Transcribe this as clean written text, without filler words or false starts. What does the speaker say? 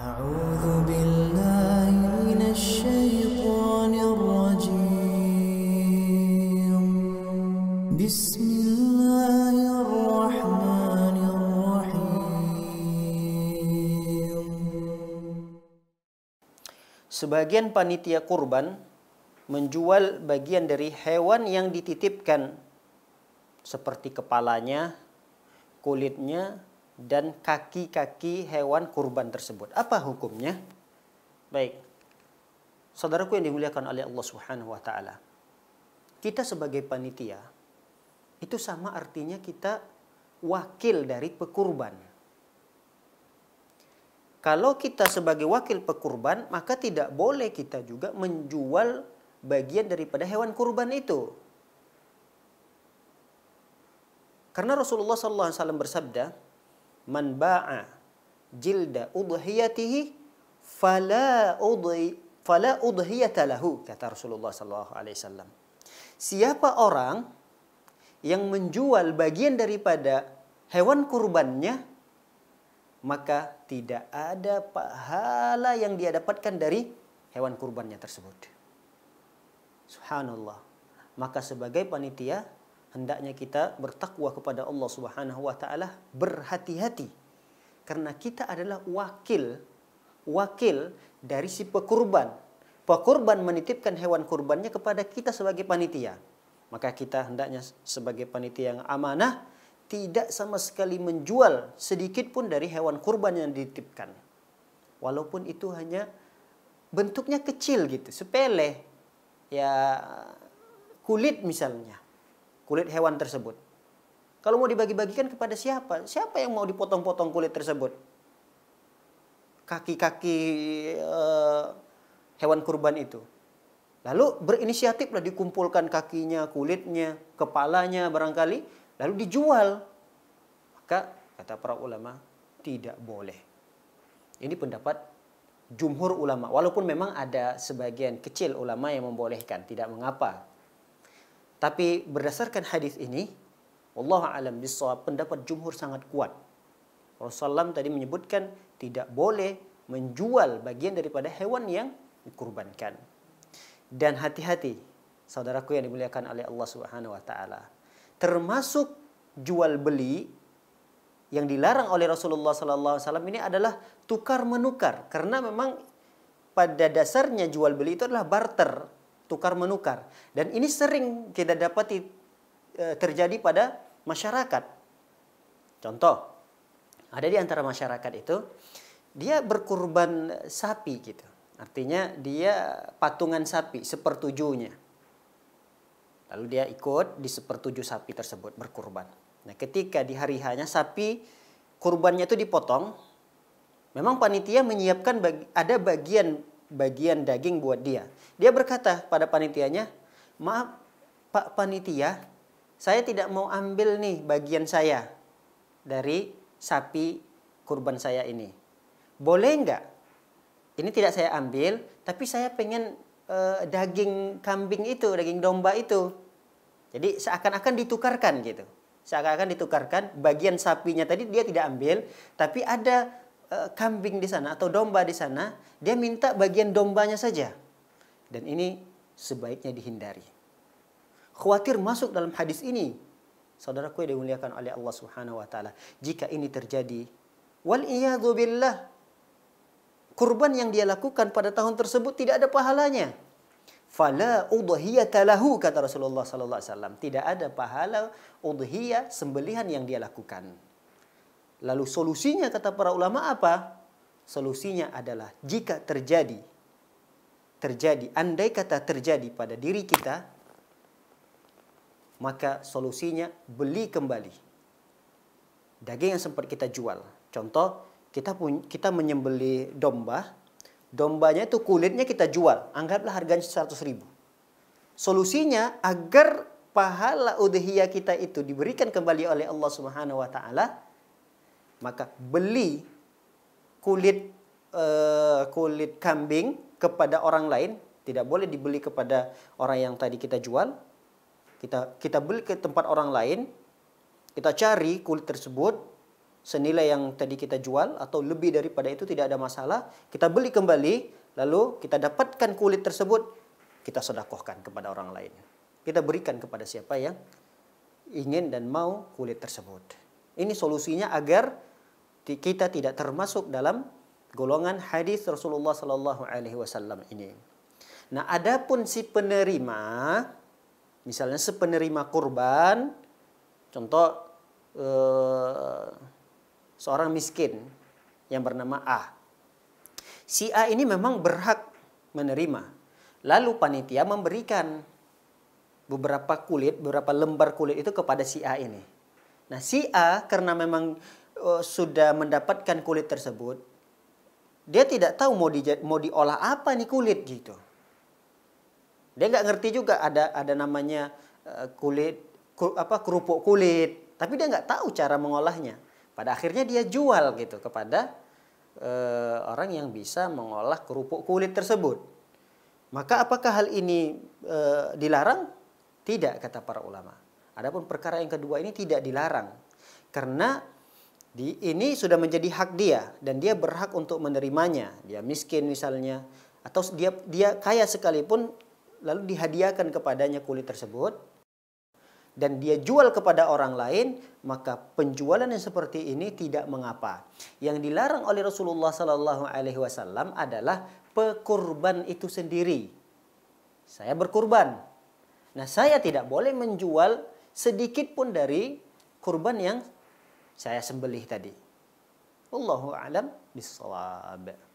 أعوذ بالله من الشيطان الرجيم بسم الله الرحمن الرحيم. Sebagian panitia kurban menjual bagian dari hewan yang dititipkan seperti kepalanya, kulitnya, dan kaki-kaki hewan kurban tersebut. Apa hukumnya? Baik, saudaraku yang dimuliakan oleh Allah Subhanahu wa Ta'ala, kita sebagai panitia itu sama artinya kita wakil dari pekurban. Kalau kita sebagai wakil pekurban, maka tidak boleh kita juga menjual bagian daripada hewan kurban itu. Karena Rasulullah SAW bersabda, "Man ba'a jilda udhiyatihi fala udhiyata lahu," kata Rasulullah SAW. Siapa orang yang menjual bagian daripada hewan kurbannya, maka tidak ada pahala yang dia dapatkan dari hewan kurbannya tersebut. Subhanallah. Maka sebagai panitia, hendaknya kita bertakwa kepada Allah Subhanahu wa Ta'ala, berhati-hati, karena kita adalah wakil dari si pekurban. Pekurban menitipkan hewan kurbannya kepada kita sebagai panitia. Maka kita hendaknya sebagai panitia yang amanah tidak sama sekali menjual sedikit pun dari hewan kurban yang dititipkan. Walaupun itu hanya bentuknya kecil gitu, sepele. Ya, kulit misalnya. Kulit hewan tersebut. Kalau mau dibagi-bagikan kepada siapa? Siapa yang mau dipotong-potong kulit tersebut? Kaki-kaki hewan kurban itu. Lalu berinisiatiflah dikumpulkan kakinya, kulitnya, kepalanya barangkali, lalu dijual. Maka kata para ulama, tidak boleh. Ini pendapat jumhur ulama. Walaupun memang ada sebagian kecil ulama yang membolehkan, tidak mengapa. Tapi berdasarkan hadis ini, wallahu a'lam bishawab, pendapat jumhur sangat kuat. Rasulullah tadi menyebutkan tidak boleh menjual bagian daripada hewan yang dikurbankan. Dan hati-hati, saudaraku yang dimuliakan oleh Allah Subhanahu wa Ta'ala, termasuk jual beli yang dilarang oleh Rasulullah SAW ini adalah tukar menukar, karena memang pada dasarnya jual beli itu adalah barter, tukar menukar, dan ini sering kita dapati terjadi pada masyarakat. Contoh, ada di antara masyarakat itu dia berkurban sapi gitu, artinya dia patungan sapi sepertujuhnya, lalu dia ikut di sepertujuh sapi tersebut berkurban. Nah, ketika di hari hanya sapi kurbannya itu dipotong, memang panitia menyiapkan ada bagian daging buat dia. Dia berkata pada panitianya, "Maaf Pak Panitia, saya tidak mau ambil nih bagian saya dari sapi kurban saya ini. Boleh enggak? Ini tidak saya ambil, tapi saya pengen daging kambing itu, daging domba itu." Jadi seakan-akan ditukarkan gitu. Seakan-akan ditukarkan, bagian sapinya tadi dia tidak ambil, tapi ada kambing di sana atau domba di sana, dia minta bagian dombanya saja. Dan ini sebaiknya dihindari. Khawatir masuk dalam hadis ini, saudaraku yang dimuliakan oleh Allah Subhanahu wa Ta'ala. Jika ini terjadi, wal iyadzu billah, kurban yang dia lakukan pada tahun tersebut tidak ada pahalanya. Fala udhiyata lahu, kata Rasulullah sallallahu alaihi wasallam. Tidak ada pahala udhiyah, sembelihan yang dia lakukan. Lalu solusinya kata para ulama apa? Solusinya adalah jika terjadi, andai kata terjadi pada diri kita, maka solusinya beli kembali daging yang sempat kita jual. Contoh, kita menyembelih domba, dombanya itu kulitnya kita jual, anggaplah harganya 100.000. Solusinya agar pahala udhiyah kita itu diberikan kembali oleh Allah Subhanahu wa Ta'ala, maka beli kulit kambing kepada orang lain, tidak boleh dibeli kepada orang yang tadi kita jual. Kita beli ke tempat orang lain, kita cari kulit tersebut, senilai yang tadi kita jual atau lebih daripada itu tidak ada masalah, kita beli kembali, lalu kita dapatkan kulit tersebut, kita sedekahkan kepada orang lain. Kita berikan kepada siapa yang ingin dan mau kulit tersebut. Ini solusinya agar kita tidak termasuk dalam golongan hadis Rasulullah Sallallahu Alaihi Wasallam ini. Nah, adapun si penerima, misalnya si penerima kurban, contoh seorang miskin yang bernama A. Si A ini memang berhak menerima. Lalu panitia memberikan beberapa lembar kulit itu kepada si A ini. Nah, si A karena memang sudah mendapatkan kulit tersebut, dia tidak tahu mau diolah apa nih kulit gitu. Dia nggak ngerti juga ada namanya kerupuk kulit, tapi dia nggak tahu cara mengolahnya. Pada akhirnya dia jual gitu kepada orang yang bisa mengolah kerupuk kulit tersebut. Maka apakah hal ini dilarang? Tidak, kata para ulama. Adapun perkara yang kedua ini tidak dilarang, karena ini sudah menjadi hak dia dan dia berhak untuk menerimanya. Dia miskin misalnya, atau dia kaya sekalipun, lalu dihadiahkan kepadanya kulit tersebut dan dia jual kepada orang lain, maka penjualan yang seperti ini tidak mengapa. Yang dilarang oleh Rasulullah Sallallahu Alaihi Wasallam adalah pekurban itu sendiri. Saya berkurban, nah saya tidak boleh menjual sedikit pun dari kurban yang saya sembelih tadi. Wallahu a'lam bishawab.